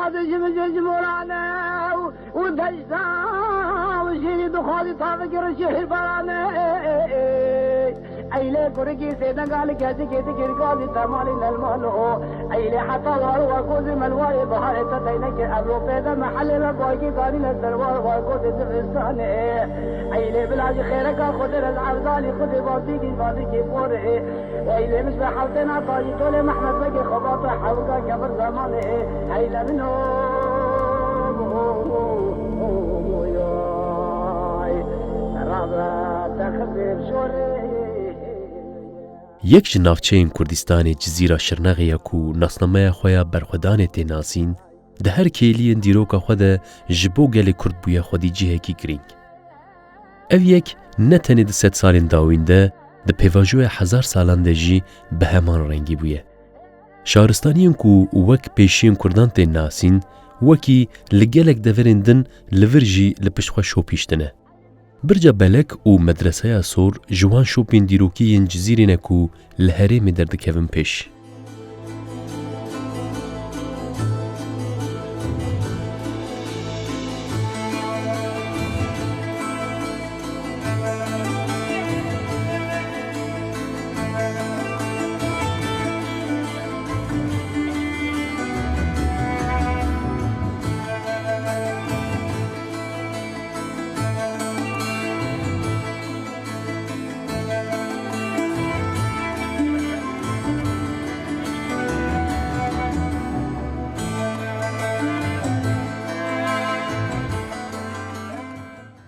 بازش مجنج مولانا ودجتا وشيني دخالي طابق رشيح برانا ايلي كوركي سيدنا قال كاتي كيتي كيرقالي تمالي للمالو ايلي حتى الوارو وكوزي ملواي بحاري تتينك ابلو بيدا محل لبواكي قالي للدروار وكوزي تفستاني ايلي بلاجي خيرك خد رزع بزالي خد بازيكي بازيكي بوري ايلي مش بحالتنا طاجي تولي محمد بقي خباطة حوقا كبر زماني ايلي منو یک ji navçeyên Kurdistanê Cizîra Şirnexê ya ku nasnameya xwe ya berxwedanê tê nasîn, di her kêliyên dîroka xwe de ji bo gelê Kurd bûye xwedîcihekî girîng. Ev yek ne tenê di sed salên dawîn de, di pêvajoya hezar salan de jî bi heman rengî bûye. Şaristaniyên ku wek pêşiyên Kurdan tê nasîn, wekî li gelek deverên din li vir jî li pişt xwe şopîş dine. Birca belek û medreseya sor ji wan şopên dîrokî yên Cizîrê ne ku li herêmê derdikevin pêş.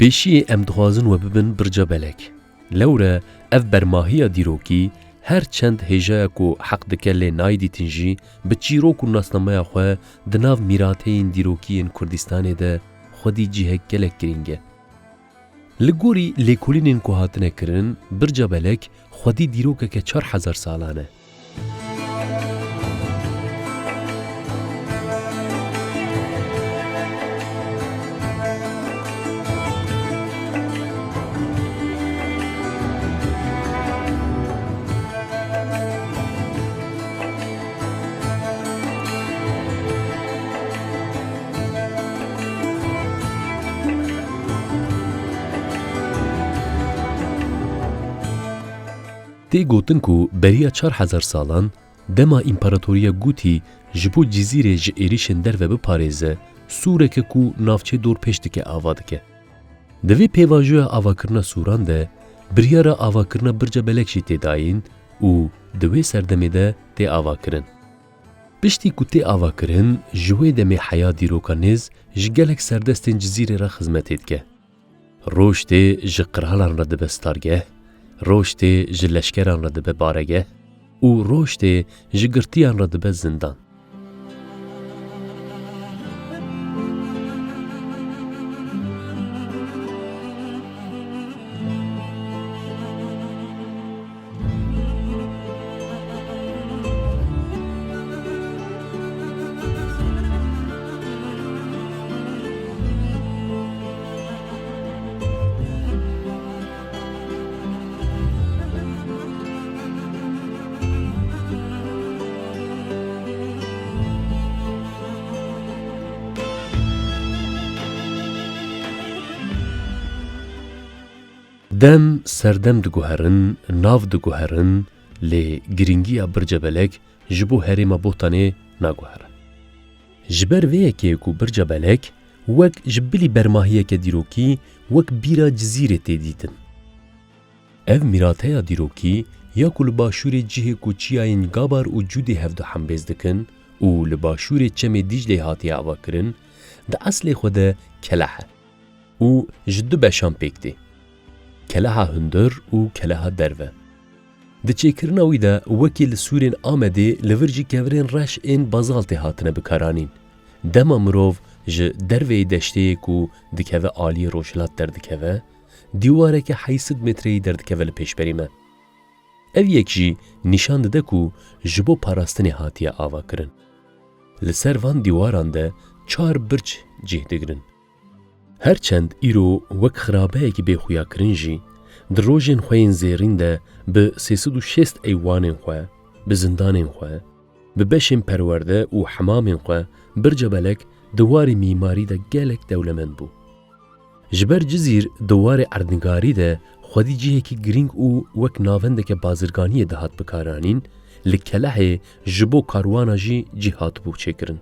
Pêşiyê em dixwazin we bibin birca belek. Lewre ev bermahiya dîrokî her çend hêjaya ku heq dike lê naydîtin jî bi çîrok û nasnameya xwe di nav mîrateyên dîrokiyên Kurdistanê de xwedî cihek gelek girîng e. Li gorî lêkolînên ku hatine kirin, birca belek xwedî dîrokeke 4000 salan e. Tê gotin ku beriya 4000 salan dema împaratoriya Gûtî ji bo Cizîrê ji êrişên derve biparêze, sûreke ku navçe dor pêş dike ava dike. Di vê pêvajoya avakirina sûran de biryara avakirina birca belek jî tê dayîn û di wê serdemê de tê avakirin. Piştî ku tê avakirin, ji wê demê heya dîroka nêz ji gelek serdestên Cizîrê re xizmetê dike. Roj tê ji qiralan re dibe stargeh, roj tê ji leşkeran re dibe baregeh û roj tê ji girtiyan re dibe zindan. Dem serdem diguherin, nav diguherin, lê girîngiya birca belek ji bo herêma botanê naguhere. Ji ber vê yekê ku birca belek wek ji bilî bermahiyeke dîrokî wek bîra Cizîrê tê dîtin. Ev mîrateya dîrokî ya ku li başûrê cihê ku çiyayên Gabar û Cûdê hev dihembêz dikin û li başûrê çemê Dîclê hatiye avakirin, di eslê xwe de kelehe û ji du beşan pêk tê. Keleha hundir û keleha derve. Di çêkirina wî de wekî li sûrên Amedê li vir jî kevirên reş ên bazaltê hatine bikaranîn. Dema mirov ji derveyê deşteyê ku dikeve aliyê rojhilat derdikeve, dîwareke heysîd metreyî derdikeve li pêşberî me. Ev yek jî nîşan dide ku ji bo parastinê hatiye avakirin. Li ser van dîwaran de 4 birç cih digirin. Herçend îro wek xirabeyekî bêxuya kirin jî, di rojên xwe yên zêrîn de bi 306 eywanên xwe, bi zindanên xwe, ببشن پرورده و حمامین خو برجا بلک دواری میماری ده گلک دولمند بو. جبر جزیر دوار اردنگاری ده خودی جیه که گرینگ او وک ناونده که بازرگانی دهات بکارانین لکلحه جبو کاروانا جی جهات بو چکرن.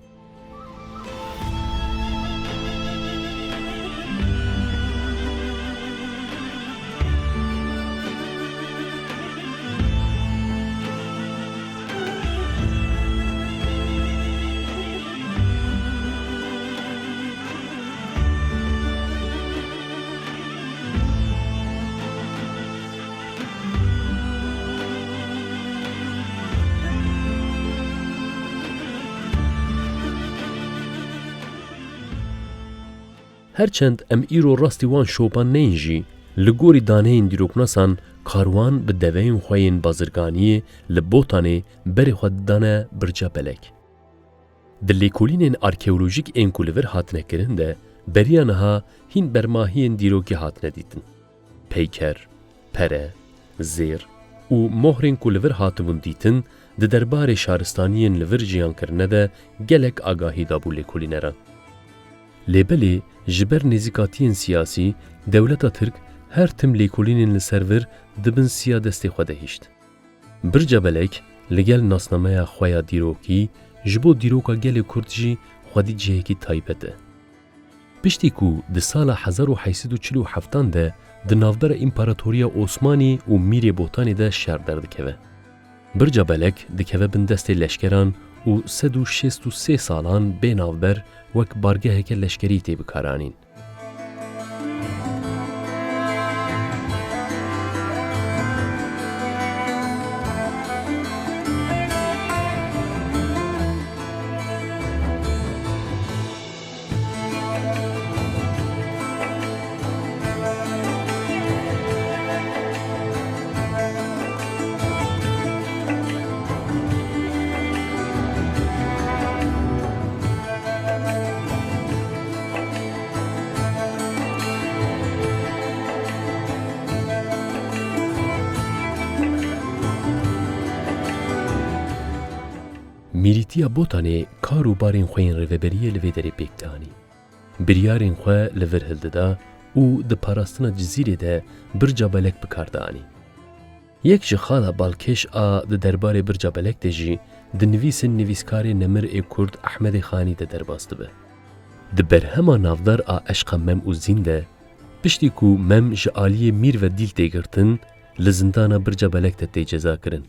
هرچند ام ایرو راستی وان شوپان نینجی لگوری دانهین دیروکناسان کاروان به دوین خوین بازرگانی لبوتانه بری خود دانه برجا بلک. دلیکولین ارکیولوژیک این کولور هات نکرن ده بریانها هین برماهین دیروکی هات ندیدن. پیکر، پره، زیر و مهرین کولور هاتبون دیتن ده دربار شارستانیین لور جیان کرنه ده گلک آگاهی دابو لیکولینران. لبلی جبر نزیکاتین سیاسی دولتا ترک هر تم لیکولینین لسرور دبن سیا دستی خوده هشت. برجا بلک لگل ناسنامه خویا دیروکی جبو دیروکا گل کرد جی خودی جهه کی تایبته. پشتی کو ده سال 1847 ده ده نافبر امپراتوریا عثمانی و میر بوتانی ده شهر دردکوه. برجا بلک دکوه بندست لشکران و 163 سالان بین نافبر وک بارگه که لشکری تی بکارانین. میریتیا بوتانه کارو بارین خوین روبریه لویدری پیکتانی. بریارین خواه لور هلده او ده پاراستنا جزیره ده برجا بلک بکاردانی. یک جخالا بالکش ده دربار برجا بلک ده جی ده نویسکار نمر کرد احمد خانی ده درباسته به. ده برهما نافدار عشق مم او زین ده پشتی کو مم جعالی میر و دیل تیگرتن لزندانا برجا بلک ده تی جزا کرن.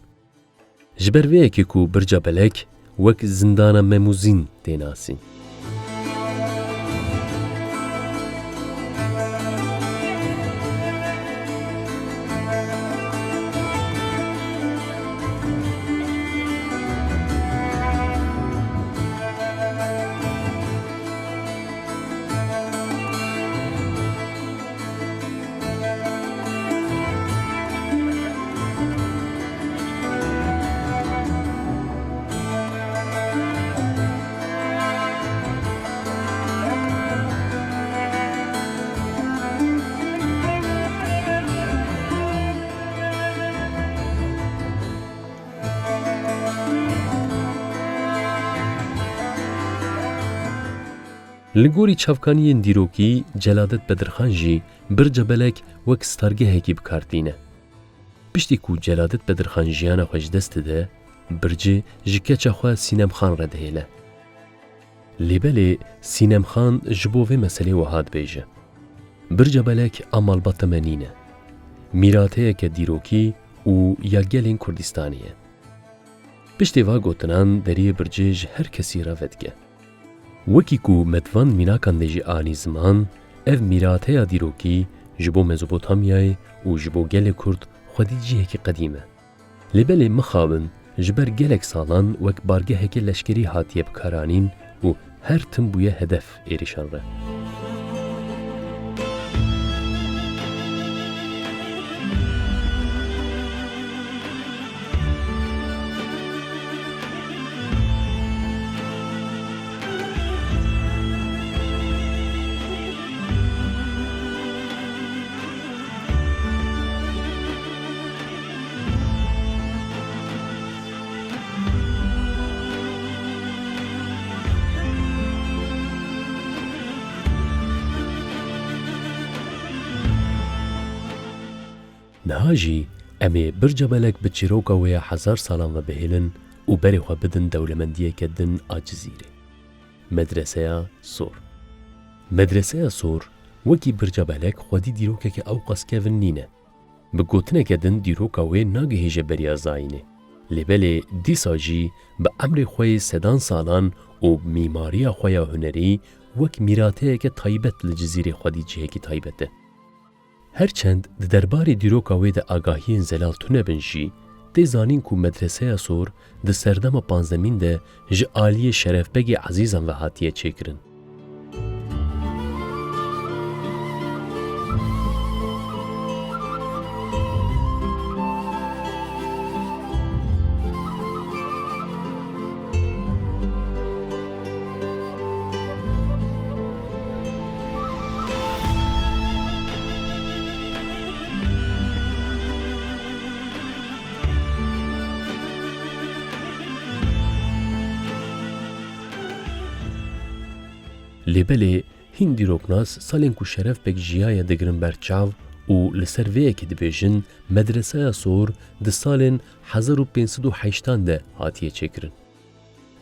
جبر وی که کو برجا بلک وک زندان مموزین دیناسی. لگوری چافکانیین دیروکی جلادت بدرخان جی برجا بلک وک ستارگه هکی بکارتینه. پشتی کو جلادت بدرخان جیانا خوش دست ده برجه جکه چخوا سینم خان را دهیله. لیبله سینم خان جبوه مسئله وحاد بیجه. برجا بلک امال بطمانینه. میراته که دیروکی و یا گلین کردستانیه. پشتی وا گوتنان دری برجه هر کسی را ودگه. وکی کو مدوان میناکان دیجی آنی زمان اف میراته دیروکی جبو مزوپوتامیای و جبو گل کرد خودی جیه که قدیمه. لبل مخابن جبر گلک سالان وک بارگه هکی لشکری هاتیه بکارانین و هر تم بویه هدف ایریشان ره. نهاجی امی برجا بلک بچیروکا ویا 1000 سالان و بهیلن و بری خوا بدن دولمندیه کدن آجزیره. مدرسه سور مدرسه سور وکی برجا بلک خودی دیروکه که او قسکون نینه. بگوتنه کدن دیروکا وی ناگهیج بریا زاینه. لبله دیسا جی به امر خوی سدان سالان و میماری خوی هنری وک میراته که تایبت لجزیره خودی جهه که تایبته. هرچند دربار دیروکا وی ده آگاهی انزلال تونه بنشی، ده زانین کو مدرسه سور ده سردم 15 ده جه آلی شرف بگی عزیزم و هاتیه چکرن. لبله هین دیروکناس سالین کو شرف بگ جیای دگرن برچاو و لسر ویه که دبیجن مدرسه سور ده سالین 1580 ده هاتیه چکرن.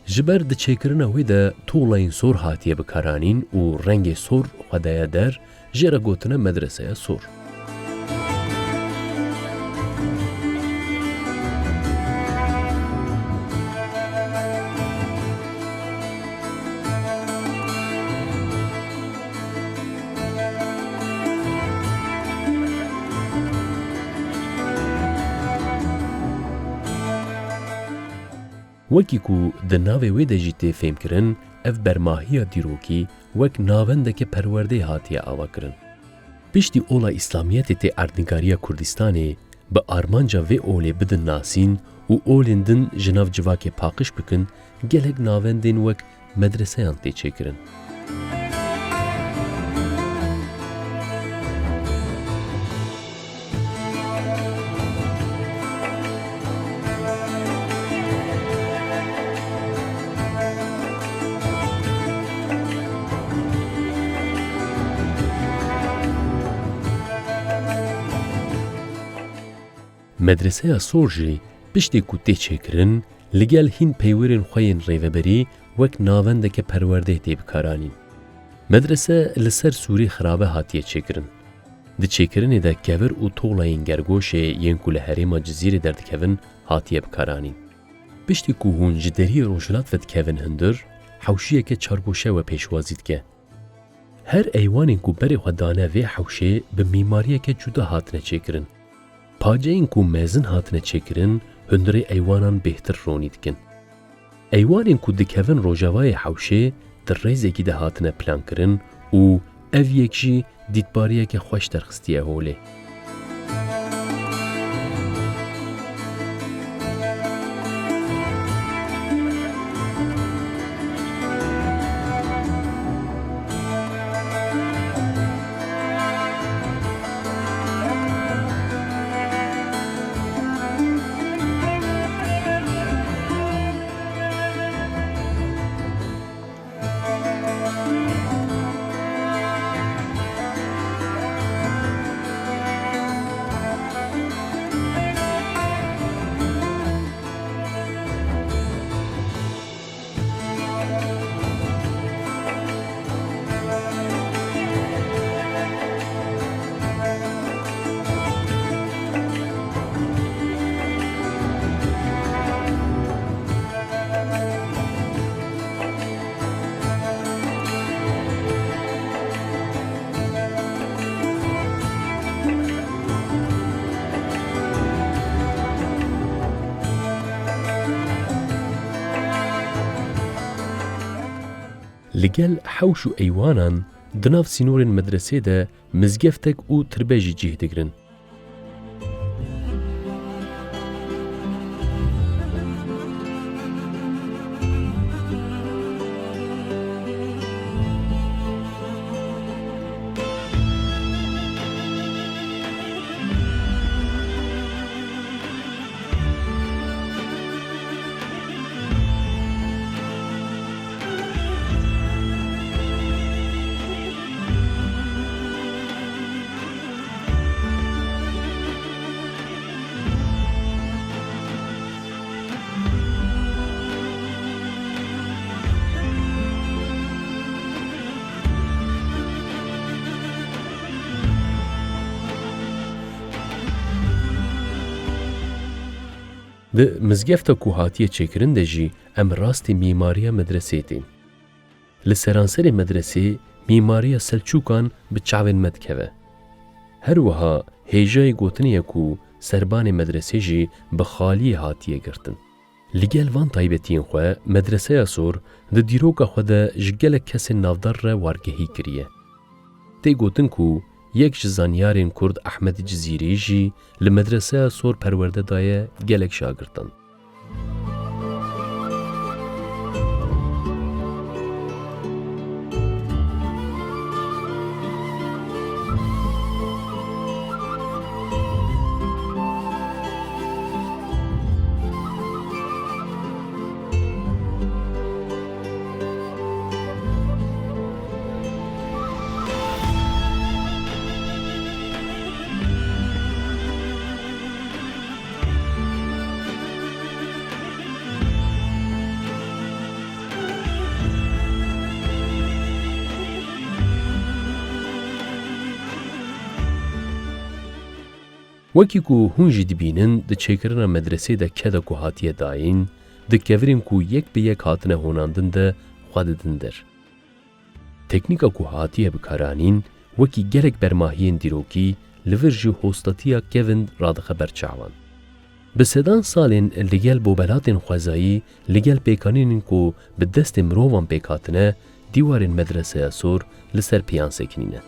جبر ده چکرن اوی ده طولین سور هاتیه بکارانین و رنگ سور خدای در جره گوتنه مدرسه سور. وکی کو ده ناوی وی ده جیتی فهم کرن اف برماهی دیروکی وک ناونده که پرورده هاتیه آوا کرن. پشتی اولا اسلامیت تی اردنگاری کردستانه با آرمانجا وی اولی بدن ناسین و اولندن جناف جواک پاقش بکن گلگ ناوندین وک مدرسه انتی چه کرن. مدرسه سور جی پشتی کو تی چکرن لگل هین پیورین خوین ریوبری وک ناونده که پرورده تی بکارانین. مدرسه لسر سوری خرابه هاتیه چکرن. ده چکرنی ده کور و طولین گرگوش ینکو لحریم جزیره درد کون هاتیه بکارانین. پشتی کو هون جدری روشلات ود کون هندر حوشیه که چارگوشه و پیشوازید که. هر ایوانین کو بری خودانه وی حوشه به میماریه که جدا هاتنه چکرن. پاجین کو مزن هاتنه چکرن هندری ایوانان بهتر رونید کن. ایوانین کو دکون روجاوای حوشه در ریزه که ده هاتنه پلان کرن و او یکشی دیدباریه که خوش درخستیه هوله. لگل حوش و ایوانان دناف سینورین مدرسه ده مزگفتک و تربیجی جیه دگرن. ده مزگفتا کو هاتیه چکرن ده جی ام راستی میماریا مدرسه تین. لسرانسر مدرسه میماریا سلچوکان به چاوین مدکوه. هر وها هیجای گوتنیه کو سربان مدرسه جی بخالی هاتیه گرتن. لگل وان تایبتین خواه مدرسه سور ده دیروکا خود جگل کس نافدار را وارگهی کریه. تی گوتن کو یک جزانیارین کرد احمد جزیری جی لمدرسه سور پرورده دایه گلک شاگردن. وکی کو هونجی دبینن ده چکرنا مدرسه ده که ده کو هاتیه داین ده کورین کو یک به یک هاتنه هوناندن ده خواددن در. تکنیکا کو هاتیه بکارانین وکی گرک برماهین دیروکی لورجی هستاتیا کون راد خبر چاوان. بسدان سالین لگل بوبلاتین خوزایی لگل پیکانین کو به دست مروان پیکاتنه دیوارین مدرسه سور لسر پیان سکنینه.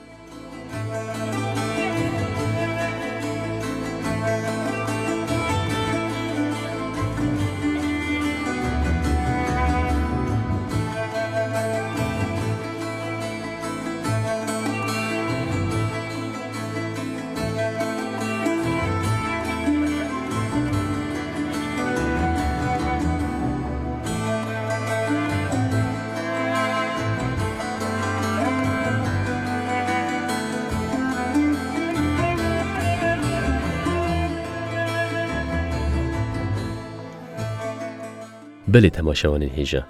بله تماشاوانین هیجا.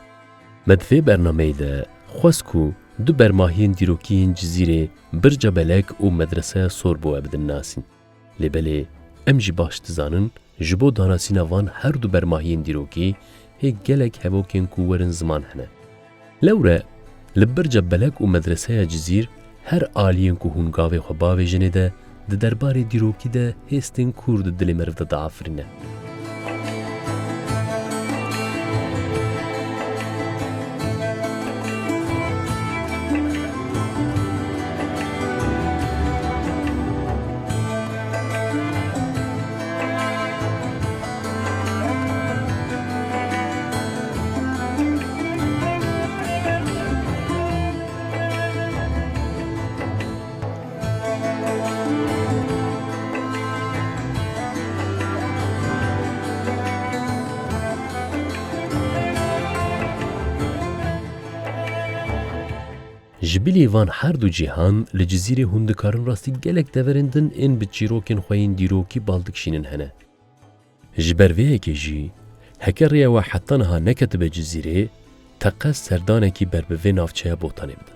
مدفع برنامه ده خواسکو دو برماهین دیروکین جزیره برجا بلک و مدرسه سور بو ابدن ناسین. لبله ام جی باش تزانن جبو داناسین وان هر دو برماهین دیروکی هی گلک هواکین کو ورن زمان هنه. لوره لبرجا بلک و مدرسه جزیر هر آلیین کو هنگاوی خباوی جنه ده دربار دیروکی ده هستین کورد دلی مرف ده دعافرینه. جبیلی وان هر دو جهان لجزیره هندکارن راستی گلک دورندن این بچیروکن خوین دیروکی بالدکشینن هنه. جبرویه که جی هکریه و حتی نها نکتب جزیره تقص سردانه کی بربوه نافچه بوتانه بده.